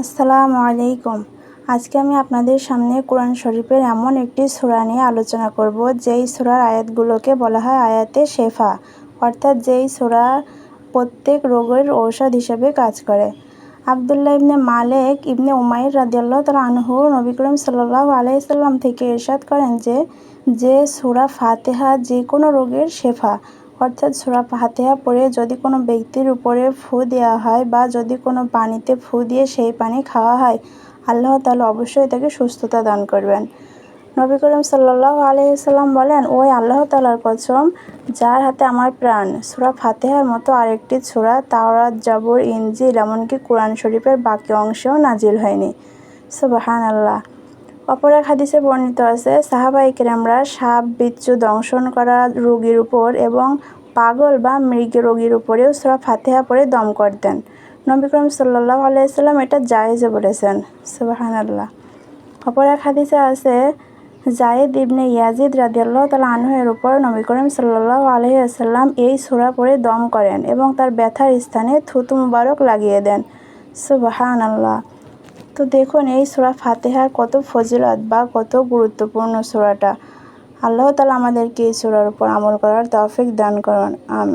আসসালামু আলাইকুম। আজকে আমি আপনাদের সামনে কোরআন শরীফের এমন একটি সূরা নিয়ে আলোচনা করব যেই সূরার আয়াতগুলোকে বলা হয় আয়াতে শেফা, অর্থাৎ যেই সূরা প্রত্যেক রোগের ঔষধ হিসেবে কাজ করে। আবদুল্লাহ ইবনে মালিক ইবনে উমাইর রাদিয়াল্লাহু তাআলা আনহু নবী করিম সাল্লাল্লাহু আলাইহি ওয়াসাল্লাম থেকে ইরশাদ করেন যে সূরা ফাতিহা যে কোনো রোগের শেফা, অর্থাৎ সূরা ফাতিহা পড়ে যদি কোনো ব্যক্তির উপরে ফু দেওয়া হয় বা যদি কোনো পানিতে ফু দিয়ে সেই পানি খাওয়া হয়, আল্লাহ তাআলা অবশ্যই তাকে সুস্থতা দান করবেন। নবী করিম সাল্লাল্লাহু আলাইহি ওয়াসাল্লাম বলেন, ওই আল্লাহ তাআলার কসম যার হাতে আমার প্রাণ, সূরা ফাতিহার মতো আরেকটি সূরা তাওরাত, জবুর, ইনজিল এমনকি কোরআন শরীফের বাকি অংশেও নাজিল হয়নি। সুবহানাল্লাহ। অপর এক হাদিসে বর্ণিত আছে, সাহাবায়ে কেরামরা সাপ, বিচ্ছু দংশন করা রোগীর উপর এবং পাগল বা মৃগ রোগীর উপরেও সূরা ফাতিহা পড়ে দম করতেন। নবী করিম সাল্লাল্লাহু আলাইহি ওয়াসাল্লাম এটা জায়েজে বলেছেন। সুবহানাল্লাহ। অপর এক হাদিসে আছে, যায়েদ ইবনে ইয়াজিদ রাদিয়াল্লাহু তাআলা আনহু এর উপর নবী করিম সাল্লাল্লাহু আলাইহি ওয়াসাল্লাম এই সূরা পড়ে দম করেন এবং তার ব্যথার স্থানে থুতু মুবারক লাগিয়ে দেন। সুবহানাল্লাহ। তো দেখুন এই সূরা ফাতিহার কত ফজিলত বা কত গুরুত্বপূর্ণ সূরাটা। আল্লাহ তাআলা আমাদেরকে এই সূরার উপর আমল করার তৌফিক দান করুন। আমিন।